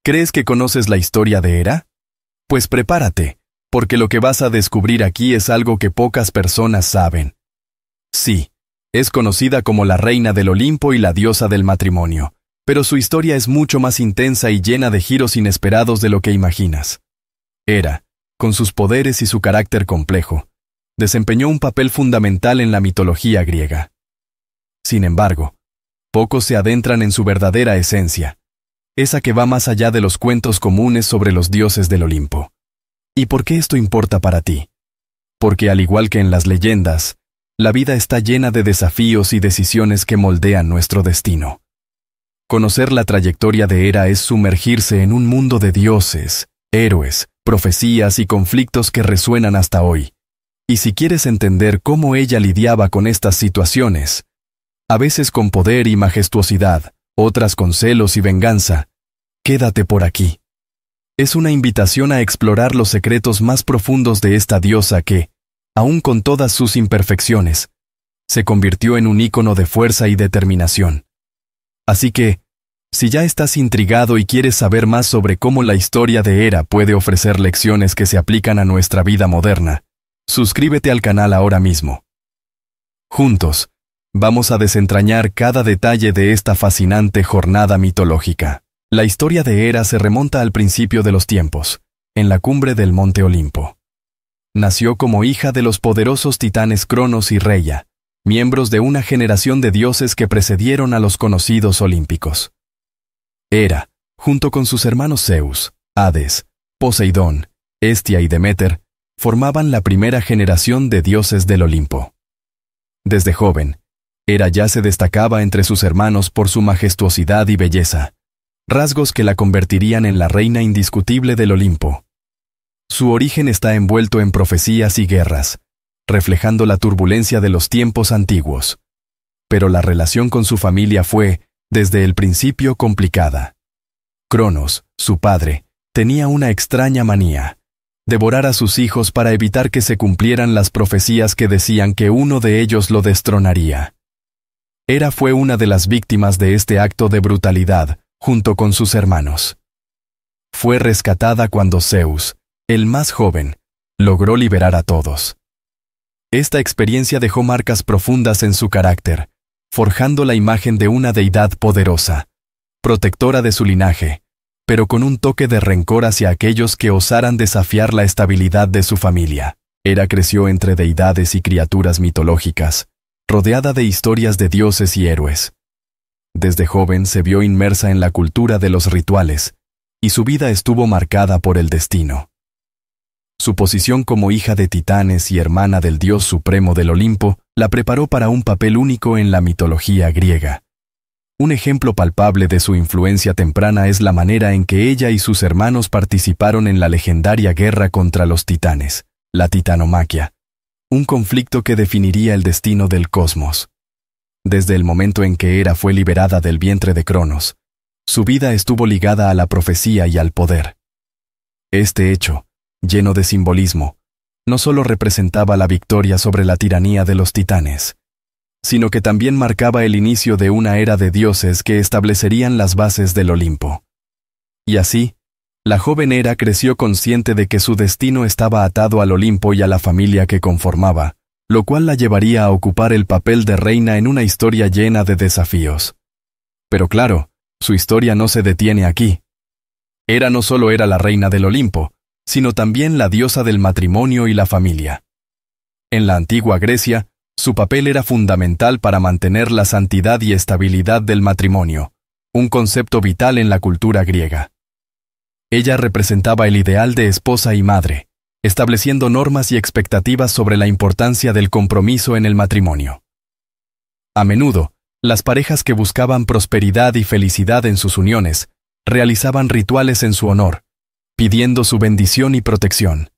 ¿Crees que conoces la historia de Hera? Pues prepárate, porque lo que vas a descubrir aquí es algo que pocas personas saben. Sí, es conocida como la reina del Olimpo y la diosa del matrimonio, pero su historia es mucho más intensa y llena de giros inesperados de lo que imaginas. Hera, con sus poderes y su carácter complejo, desempeñó un papel fundamental en la mitología griega. Sin embargo, pocos se adentran en su verdadera esencia, esa que va más allá de los cuentos comunes sobre los dioses del Olimpo. ¿Y por qué esto importa para ti? Porque al igual que en las leyendas, la vida está llena de desafíos y decisiones que moldean nuestro destino. Conocer la trayectoria de Hera es sumergirse en un mundo de dioses, héroes, profecías y conflictos que resuenan hasta hoy. Y si quieres entender cómo ella lidiaba con estas situaciones, a veces con poder y majestuosidad, otras con celos y venganza, quédate por aquí. Es una invitación a explorar los secretos más profundos de esta diosa que, aun con todas sus imperfecciones, se convirtió en un ícono de fuerza y determinación. Así que, si ya estás intrigado y quieres saber más sobre cómo la historia de Hera puede ofrecer lecciones que se aplican a nuestra vida moderna, suscríbete al canal ahora mismo. Juntos, vamos a desentrañar cada detalle de esta fascinante jornada mitológica. La historia de Hera se remonta al principio de los tiempos, en la cumbre del monte Olimpo. Nació como hija de los poderosos titanes Cronos y Reia, miembros de una generación de dioses que precedieron a los conocidos olímpicos. Hera, junto con sus hermanos Zeus, Hades, Poseidón, Hestia y Deméter, formaban la primera generación de dioses del Olimpo. Desde joven, Hera ya se destacaba entre sus hermanos por su majestuosidad y belleza, rasgos que la convertirían en la reina indiscutible del Olimpo. Su origen está envuelto en profecías y guerras, reflejando la turbulencia de los tiempos antiguos. Pero la relación con su familia fue, desde el principio, complicada. Cronos, su padre, tenía una extraña manía: devorar a sus hijos para evitar que se cumplieran las profecías que decían que uno de ellos lo destronaría. Hera fue una de las víctimas de este acto de brutalidad, junto con sus hermanos. Fue rescatada cuando Zeus, el más joven, logró liberar a todos. Esta experiencia dejó marcas profundas en su carácter, forjando la imagen de una deidad poderosa, protectora de su linaje, pero con un toque de rencor hacia aquellos que osaran desafiar la estabilidad de su familia. Hera creció entre deidades y criaturas mitológicas, rodeada de historias de dioses y héroes. Desde joven se vio inmersa en la cultura de los rituales, y su vida estuvo marcada por el destino. Su posición como hija de titanes y hermana del dios supremo del Olimpo la preparó para un papel único en la mitología griega. Un ejemplo palpable de su influencia temprana es la manera en que ella y sus hermanos participaron en la legendaria guerra contra los titanes, la titanomaquia, un conflicto que definiría el destino del cosmos. Desde el momento en que Hera fue liberada del vientre de Cronos, su vida estuvo ligada a la profecía y al poder. Este hecho, lleno de simbolismo, no solo representaba la victoria sobre la tiranía de los titanes, sino que también marcaba el inicio de una era de dioses que establecerían las bases del Olimpo. Y así, la joven Hera creció consciente de que su destino estaba atado al Olimpo y a la familia que conformaba, lo cual la llevaría a ocupar el papel de reina en una historia llena de desafíos. Pero claro, su historia no se detiene aquí. Hera no solo era la reina del Olimpo, sino también la diosa del matrimonio y la familia. En la antigua Grecia, su papel era fundamental para mantener la santidad y estabilidad del matrimonio, un concepto vital en la cultura griega. Ella representaba el ideal de esposa y madre, estableciendo normas y expectativas sobre la importancia del compromiso en el matrimonio. A menudo, las parejas que buscaban prosperidad y felicidad en sus uniones realizaban rituales en su honor, pidiendo su bendición y protección.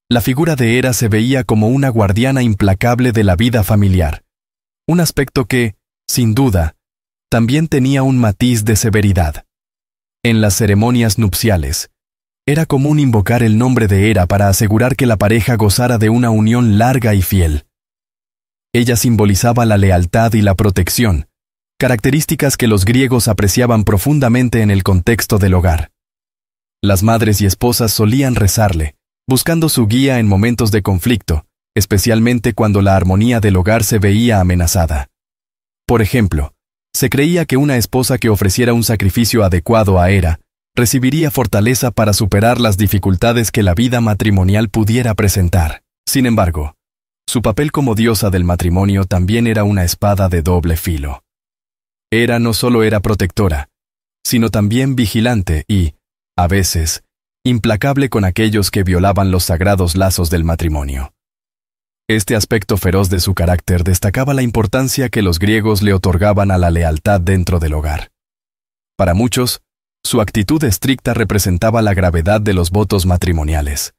La figura de Hera se veía como una guardiana implacable de la vida familiar, un aspecto que, sin duda, también tenía un matiz de severidad. En las ceremonias nupciales, era común invocar el nombre de Hera para asegurar que la pareja gozara de una unión larga y fiel. Ella simbolizaba la lealtad y la protección, características que los griegos apreciaban profundamente en el contexto del hogar. Las madres y esposas solían rezarle, buscando su guía en momentos de conflicto, especialmente cuando la armonía del hogar se veía amenazada. Por ejemplo, se creía que una esposa que ofreciera un sacrificio adecuado a Hera recibiría fortaleza para superar las dificultades que la vida matrimonial pudiera presentar. Sin embargo, su papel como diosa del matrimonio también era una espada de doble filo. Hera no solo era protectora, sino también vigilante y, a veces, implacable con aquellos que violaban los sagrados lazos del matrimonio. Este aspecto feroz de su carácter destacaba la importancia que los griegos le otorgaban a la lealtad dentro del hogar. Para muchos, su actitud estricta representaba la gravedad de los votos matrimoniales,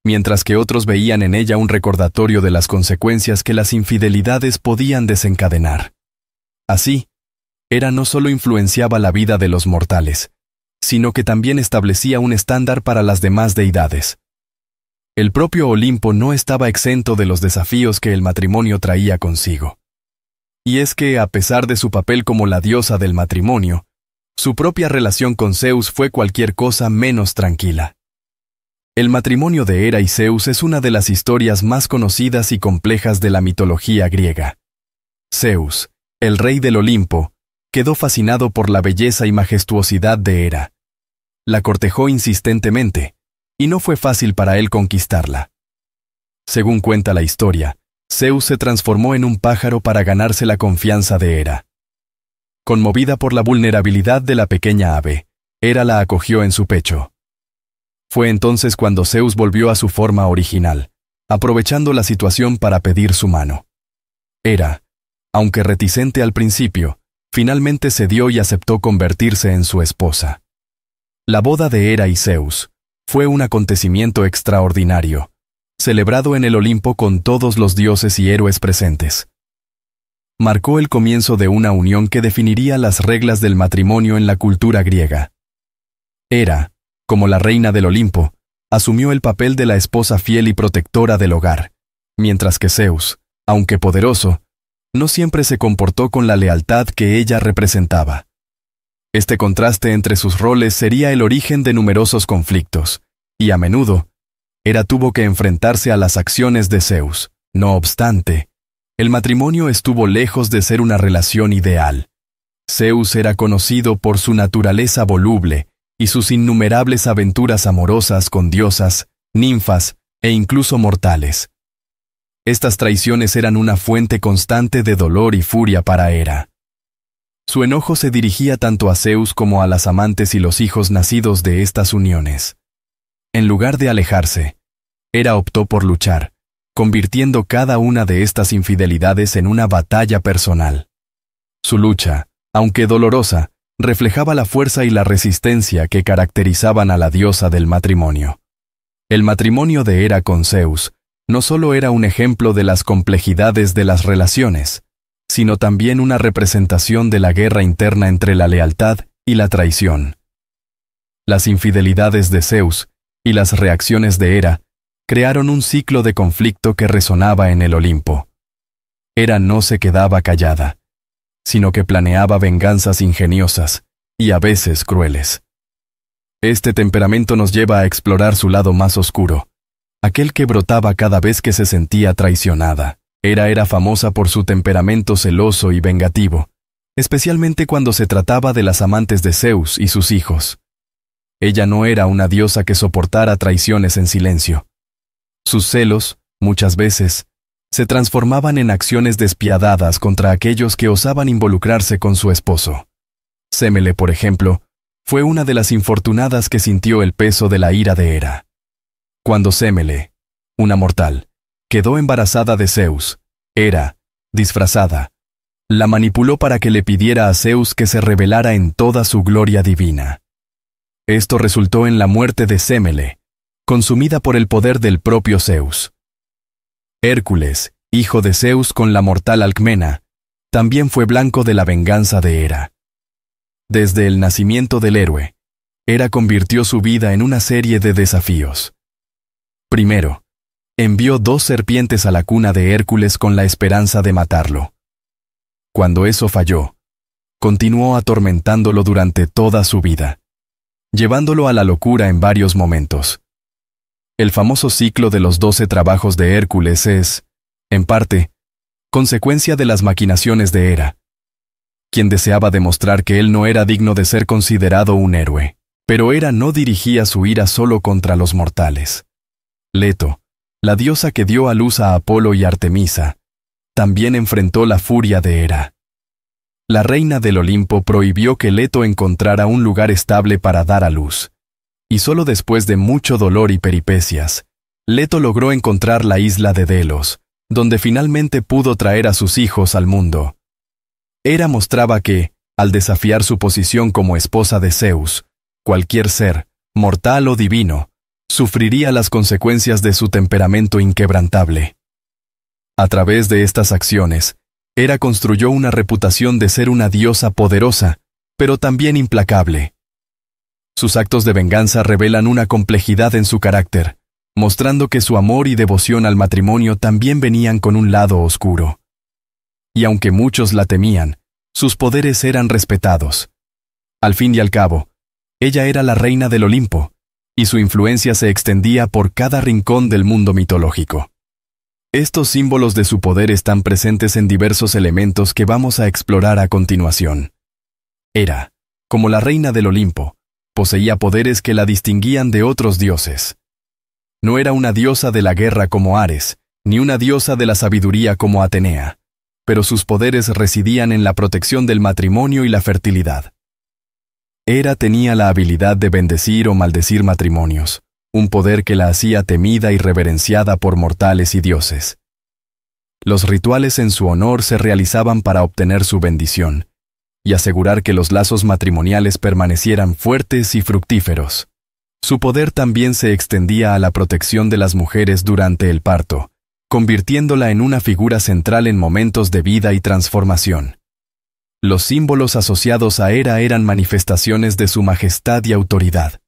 mientras que otros veían en ella un recordatorio de las consecuencias que las infidelidades podían desencadenar. Así, Hera no solo influenciaba la vida de los mortales, sino que también establecía un estándar para las demás deidades. El propio Olimpo no estaba exento de los desafíos que el matrimonio traía consigo. Y es que, a pesar de su papel como la diosa del matrimonio, su propia relación con Zeus fue cualquier cosa menos tranquila. El matrimonio de Hera y Zeus es una de las historias más conocidas y complejas de la mitología griega. Zeus, el rey del Olimpo, quedó fascinado por la belleza y majestuosidad de Hera. La cortejó insistentemente, y no fue fácil para él conquistarla. Según cuenta la historia, Zeus se transformó en un pájaro para ganarse la confianza de Hera. Conmovida por la vulnerabilidad de la pequeña ave, Hera la acogió en su pecho. Fue entonces cuando Zeus volvió a su forma original, aprovechando la situación para pedir su mano. Hera, aunque reticente al principio, finalmente cedió y aceptó convertirse en su esposa. La boda de Hera y Zeus fue un acontecimiento extraordinario, celebrado en el Olimpo con todos los dioses y héroes presentes. Marcó el comienzo de una unión que definiría las reglas del matrimonio en la cultura griega. Hera, como la reina del Olimpo, asumió el papel de la esposa fiel y protectora del hogar, mientras que Zeus, aunque poderoso, no siempre se comportó con la lealtad que ella representaba. Este contraste entre sus roles sería el origen de numerosos conflictos, y a menudo, Hera tuvo que enfrentarse a las acciones de Zeus. No obstante, el matrimonio estuvo lejos de ser una relación ideal. Zeus era conocido por su naturaleza voluble y sus innumerables aventuras amorosas con diosas, ninfas e incluso mortales. Estas traiciones eran una fuente constante de dolor y furia para Hera. Su enojo se dirigía tanto a Zeus como a las amantes y los hijos nacidos de estas uniones. En lugar de alejarse, Hera optó por luchar, convirtiendo cada una de estas infidelidades en una batalla personal. Su lucha, aunque dolorosa, reflejaba la fuerza y la resistencia que caracterizaban a la diosa del matrimonio. El matrimonio de Hera con Zeus no solo era un ejemplo de las complejidades de las relaciones, sino también una representación de la guerra interna entre la lealtad y la traición. Las infidelidades de Zeus y las reacciones de Hera crearon un ciclo de conflicto que resonaba en el Olimpo. Hera no se quedaba callada, sino que planeaba venganzas ingeniosas y a veces crueles. Este temperamento nos lleva a explorar su lado más oscuro, aquel que brotaba cada vez que se sentía traicionada. Hera era famosa por su temperamento celoso y vengativo, especialmente cuando se trataba de las amantes de Zeus y sus hijos. Ella no era una diosa que soportara traiciones en silencio. Sus celos, muchas veces, se transformaban en acciones despiadadas contra aquellos que osaban involucrarse con su esposo. Sémele, por ejemplo, fue una de las infortunadas que sintió el peso de la ira de Hera. Cuando Sémele, una mortal, quedó embarazada de Zeus, Hera, disfrazada, la manipuló para que le pidiera a Zeus que se revelara en toda su gloria divina. Esto resultó en la muerte de Sémele, consumida por el poder del propio Zeus. Hércules, hijo de Zeus con la mortal Alcmena, también fue blanco de la venganza de Hera. Desde el nacimiento del héroe, Hera convirtió su vida en una serie de desafíos. Primero, envió 2 serpientes a la cuna de Hércules con la esperanza de matarlo. Cuando eso falló, continuó atormentándolo durante toda su vida, llevándolo a la locura en varios momentos. El famoso ciclo de los 12 trabajos de Hércules es, en parte, consecuencia de las maquinaciones de Hera, quien deseaba demostrar que él no era digno de ser considerado un héroe. Pero Hera no dirigía su ira solo contra los mortales. Leto, la diosa que dio a luz a Apolo y Artemisa, también enfrentó la furia de Hera. La reina del Olimpo prohibió que Leto encontrara un lugar estable para dar a luz, y solo después de mucho dolor y peripecias, Leto logró encontrar la isla de Delos, donde finalmente pudo traer a sus hijos al mundo. Hera mostraba que, al desafiar su posición como esposa de Zeus, cualquier ser, mortal o divino, sufriría las consecuencias de su temperamento inquebrantable. A través de estas acciones, Hera construyó una reputación de ser una diosa poderosa, pero también implacable. Sus actos de venganza revelan una complejidad en su carácter, mostrando que su amor y devoción al matrimonio también venían con un lado oscuro. Y aunque muchos la temían, sus poderes eran respetados. Al fin y al cabo, ella era la reina del Olimpo, y su influencia se extendía por cada rincón del mundo mitológico. Estos símbolos de su poder están presentes en diversos elementos que vamos a explorar a continuación. Hera, como la reina del Olimpo, poseía poderes que la distinguían de otros dioses. No era una diosa de la guerra como Ares, ni una diosa de la sabiduría como Atenea, pero sus poderes residían en la protección del matrimonio y la fertilidad. Hera tenía la habilidad de bendecir o maldecir matrimonios, un poder que la hacía temida y reverenciada por mortales y dioses. Los rituales en su honor se realizaban para obtener su bendición y asegurar que los lazos matrimoniales permanecieran fuertes y fructíferos. Su poder también se extendía a la protección de las mujeres durante el parto, convirtiéndola en una figura central en momentos de vida y transformación. Los símbolos asociados a Hera eran manifestaciones de su majestad y autoridad.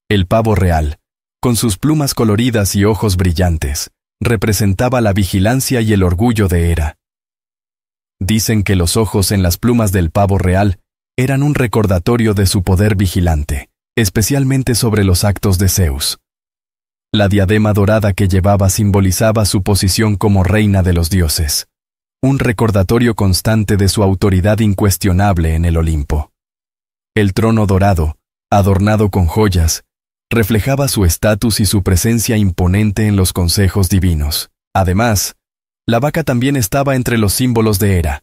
El pavo real, con sus plumas coloridas y ojos brillantes, representaba la vigilancia y el orgullo de Hera. Dicen que los ojos en las plumas del pavo real eran un recordatorio de su poder vigilante, especialmente sobre los actos de Zeus. La diadema dorada que llevaba simbolizaba su posición como reina de los dioses, un recordatorio constante de su autoridad incuestionable en el Olimpo. El trono dorado, adornado con joyas, reflejaba su estatus y su presencia imponente en los consejos divinos. Además, la vaca también estaba entre los símbolos de Hera,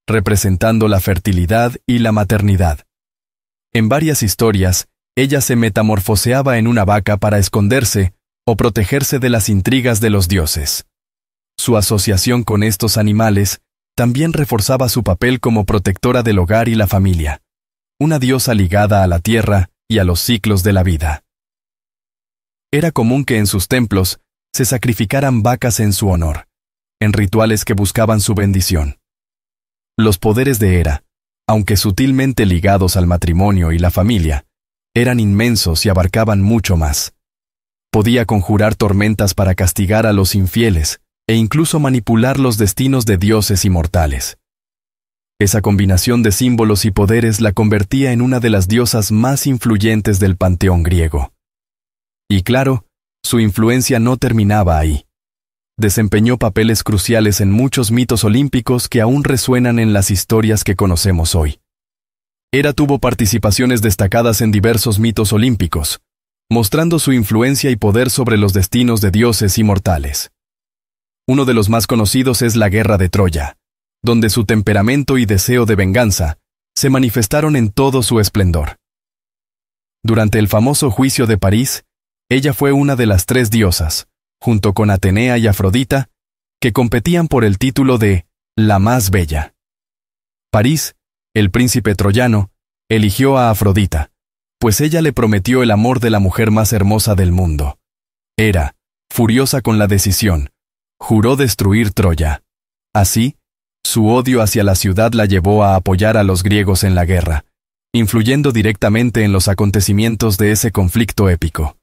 representando la fertilidad y la maternidad. En varias historias, ella se metamorfoseaba en una vaca para esconderse o protegerse de las intrigas de los dioses. Su asociación con estos animales también reforzaba su papel como protectora del hogar y la familia, una diosa ligada a la tierra y a los ciclos de la vida. Era común que en sus templos se sacrificaran vacas en su honor, en rituales que buscaban su bendición. Los poderes de Hera, aunque sutilmente ligados al matrimonio y la familia, eran inmensos y abarcaban mucho más. Podía conjurar tormentas para castigar a los infieles e incluso manipular los destinos de dioses y mortales. Esa combinación de símbolos y poderes la convertía en una de las diosas más influyentes del panteón griego. Y claro, su influencia no terminaba ahí. Desempeñó papeles cruciales en muchos mitos olímpicos que aún resuenan en las historias que conocemos hoy. Hera tuvo participaciones destacadas en diversos mitos olímpicos, mostrando su influencia y poder sobre los destinos de dioses y mortales. Uno de los más conocidos es la Guerra de Troya, donde su temperamento y deseo de venganza se manifestaron en todo su esplendor. Durante el famoso juicio de París, ella fue una de las 3 diosas, junto con Atenea y Afrodita, que competían por el título de la más bella. París, el príncipe troyano, eligió a Afrodita, pues ella le prometió el amor de la mujer más hermosa del mundo. Hera, furiosa con la decisión, juró destruir Troya. Así, su odio hacia la ciudad la llevó a apoyar a los griegos en la guerra, influyendo directamente en los acontecimientos de ese conflicto épico.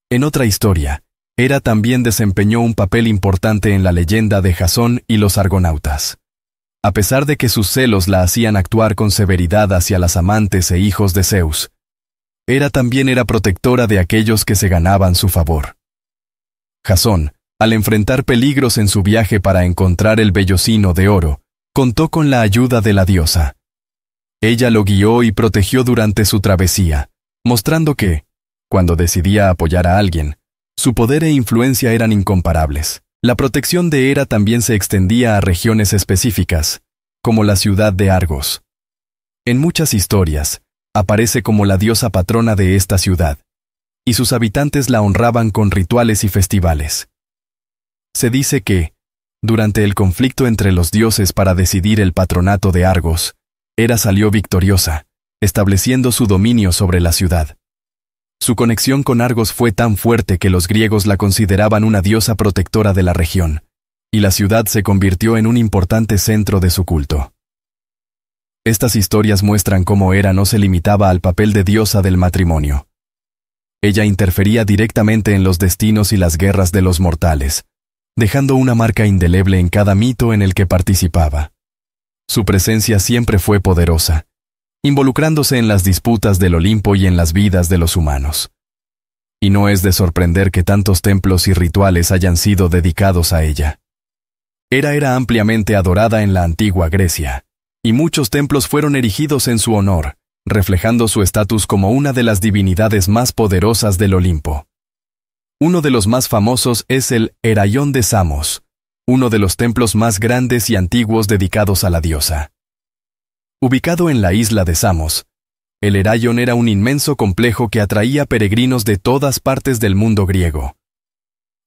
En otra historia, Hera también desempeñó un papel importante en la leyenda de Jasón y los argonautas. A pesar de que sus celos la hacían actuar con severidad hacia las amantes e hijos de Zeus, Hera también era protectora de aquellos que se ganaban su favor. Jasón, al enfrentar peligros en su viaje para encontrar el vellocino de oro, contó con la ayuda de la diosa. Ella lo guió y protegió durante su travesía, mostrando que, cuando decidía apoyar a alguien, su poder e influencia eran incomparables. La protección de Hera también se extendía a regiones específicas, como la ciudad de Argos. En muchas historias, aparece como la diosa patrona de esta ciudad, y sus habitantes la honraban con rituales y festivales. Se dice que, durante el conflicto entre los dioses para decidir el patronato de Argos, Hera salió victoriosa, estableciendo su dominio sobre la ciudad. Su conexión con Argos fue tan fuerte que los griegos la consideraban una diosa protectora de la región, y la ciudad se convirtió en un importante centro de su culto. Estas historias muestran cómo Hera no se limitaba al papel de diosa del matrimonio. Ella interfería directamente en los destinos y las guerras de los mortales, dejando una marca indeleble en cada mito en el que participaba. Su presencia siempre fue poderosa, involucrándose en las disputas del Olimpo y en las vidas de los humanos. Y no es de sorprender que tantos templos y rituales hayan sido dedicados a ella. Hera era ampliamente adorada en la antigua Grecia, y muchos templos fueron erigidos en su honor, reflejando su estatus como una de las divinidades más poderosas del Olimpo. Uno de los más famosos es el Heraión de Samos, uno de los templos más grandes y antiguos dedicados a la diosa. Ubicado en la isla de Samos, el Heraión era un inmenso complejo que atraía peregrinos de todas partes del mundo griego.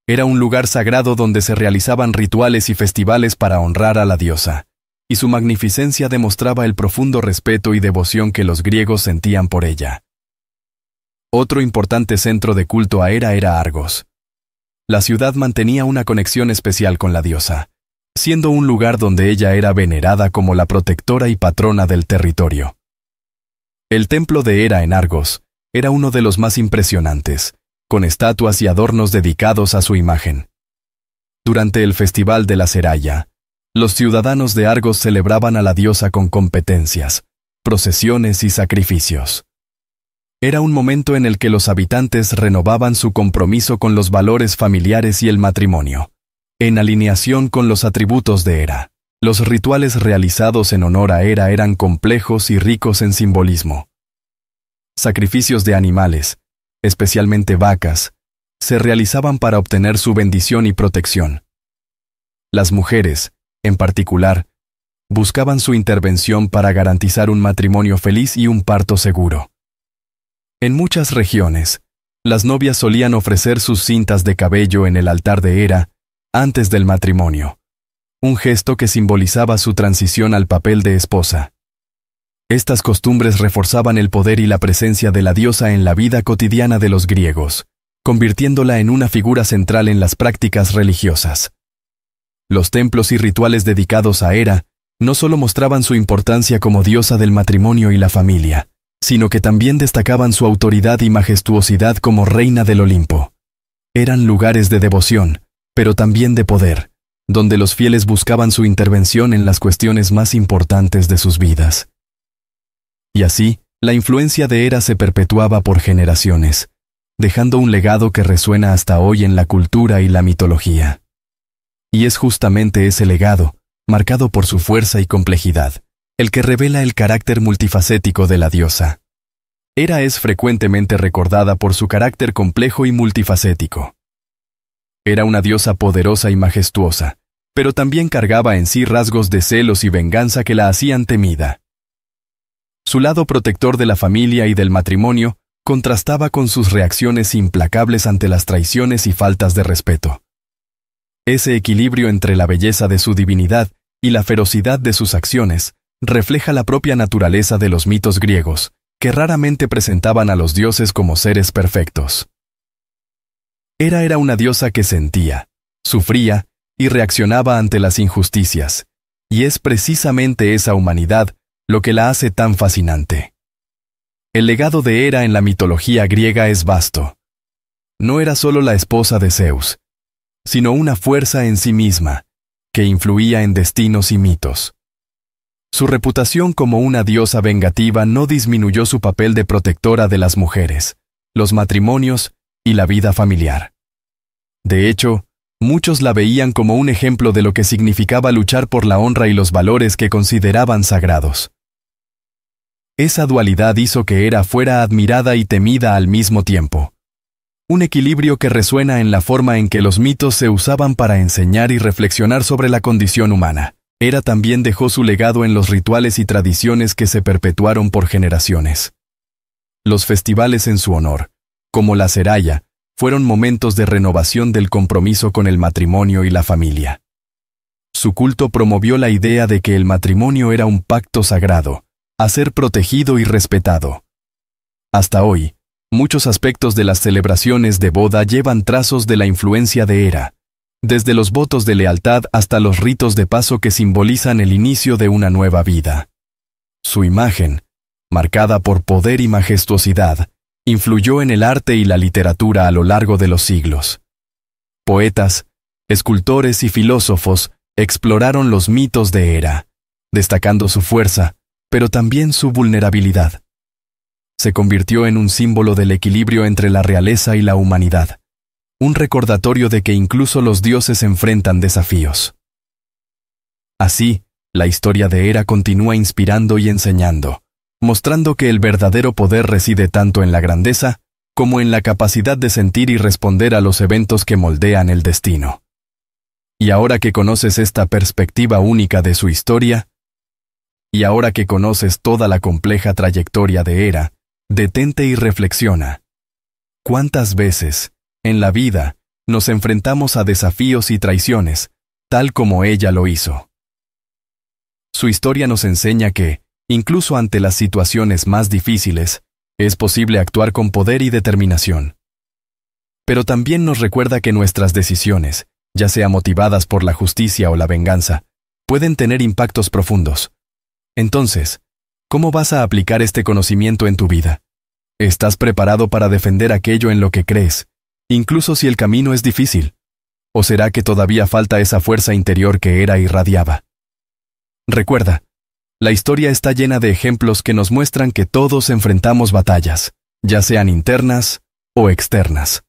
Era un lugar sagrado donde se realizaban rituales y festivales para honrar a la diosa, y su magnificencia demostraba el profundo respeto y devoción que los griegos sentían por ella. Otro importante centro de culto a Hera era Argos. La ciudad mantenía una conexión especial con la diosa, siendo un lugar donde ella era venerada como la protectora y patrona del territorio. El templo de Hera en Argos era uno de los más impresionantes, con estatuas y adornos dedicados a su imagen. Durante el Festival de la Seraya, los ciudadanos de Argos celebraban a la diosa con competencias, procesiones y sacrificios. Era un momento en el que los habitantes renovaban su compromiso con los valores familiares y el matrimonio, en alineación con los atributos de Hera. Los rituales realizados en honor a Hera eran complejos y ricos en simbolismo. Sacrificios de animales, especialmente vacas, se realizaban para obtener su bendición y protección. Las mujeres, en particular, buscaban su intervención para garantizar un matrimonio feliz y un parto seguro. En muchas regiones, las novias solían ofrecer sus cintas de cabello en el altar de Hera antes del matrimonio, un gesto que simbolizaba su transición al papel de esposa. Estas costumbres reforzaban el poder y la presencia de la diosa en la vida cotidiana de los griegos, convirtiéndola en una figura central en las prácticas religiosas. Los templos y rituales dedicados a Hera no solo mostraban su importancia como diosa del matrimonio y la familia, sino que también destacaban su autoridad y majestuosidad como reina del Olimpo. Eran lugares de devoción, pero también de poder, donde los fieles buscaban su intervención en las cuestiones más importantes de sus vidas. Y así, la influencia de Hera se perpetuaba por generaciones, dejando un legado que resuena hasta hoy en la cultura y la mitología. Y es justamente ese legado, marcado por su fuerza y complejidad, el que revela el carácter multifacético de la diosa. Hera es frecuentemente recordada por su carácter complejo y multifacético. Era una diosa poderosa y majestuosa, pero también cargaba en sí rasgos de celos y venganza que la hacían temida. Su lado protector de la familia y del matrimonio contrastaba con sus reacciones implacables ante las traiciones y faltas de respeto. Ese equilibrio entre la belleza de su divinidad y la ferocidad de sus acciones refleja la propia naturaleza de los mitos griegos, que raramente presentaban a los dioses como seres perfectos. Hera era una diosa que sentía, sufría y reaccionaba ante las injusticias, y es precisamente esa humanidad lo que la hace tan fascinante. El legado de Hera en la mitología griega es vasto. No era solo la esposa de Zeus, sino una fuerza en sí misma, que influía en destinos y mitos. Su reputación como una diosa vengativa no disminuyó su papel de protectora de las mujeres, los matrimonios y la vida familiar. De hecho, muchos la veían como un ejemplo de lo que significaba luchar por la honra y los valores que consideraban sagrados. Esa dualidad hizo que Hera fuera admirada y temida al mismo tiempo. Un equilibrio que resuena en la forma en que los mitos se usaban para enseñar y reflexionar sobre la condición humana. Hera también dejó su legado en los rituales y tradiciones que se perpetuaron por generaciones. Los festivales en su honor, como la Seraya, fueron momentos de renovación del compromiso con el matrimonio y la familia. Su culto promovió la idea de que el matrimonio era un pacto sagrado, a ser protegido y respetado. Hasta hoy, muchos aspectos de las celebraciones de boda llevan trazos de la influencia de Hera, desde los votos de lealtad hasta los ritos de paso que simbolizan el inicio de una nueva vida. Su imagen, marcada por poder y majestuosidad, influyó en el arte y la literatura a lo largo de los siglos. Poetas, escultores y filósofos exploraron los mitos de Hera, destacando su fuerza, pero también su vulnerabilidad. Se convirtió en un símbolo del equilibrio entre la realeza y la humanidad, un recordatorio de que incluso los dioses enfrentan desafíos. Así, la historia de Hera continúa inspirando y enseñando, mostrando que el verdadero poder reside tanto en la grandeza como en la capacidad de sentir y responder a los eventos que moldean el destino. Y ahora que conoces esta perspectiva única de su historia, y ahora que conoces toda la compleja trayectoria de Hera, detente y reflexiona. ¿Cuántas veces, en la vida, nos enfrentamos a desafíos y traiciones, tal como ella lo hizo? Su historia nos enseña que, incluso ante las situaciones más difíciles, es posible actuar con poder y determinación. Pero también nos recuerda que nuestras decisiones, ya sea motivadas por la justicia o la venganza, pueden tener impactos profundos. Entonces, ¿cómo vas a aplicar este conocimiento en tu vida? ¿Estás preparado para defender aquello en lo que crees, incluso si el camino es difícil? ¿O será que todavía falta esa fuerza interior que Hera irradiaba? Recuerda, la historia está llena de ejemplos que nos muestran que todos enfrentamos batallas, ya sean internas o externas.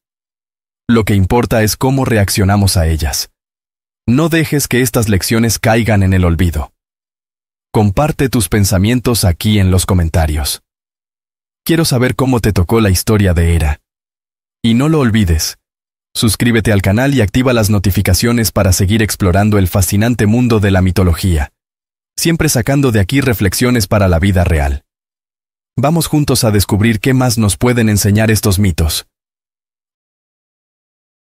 Lo que importa es cómo reaccionamos a ellas. No dejes que estas lecciones caigan en el olvido. Comparte tus pensamientos aquí en los comentarios. Quiero saber cómo te tocó la historia de Hera. Y no lo olvides, suscríbete al canal y activa las notificaciones para seguir explorando el fascinante mundo de la mitología, siempre sacando de aquí reflexiones para la vida real. Vamos juntos a descubrir qué más nos pueden enseñar estos mitos.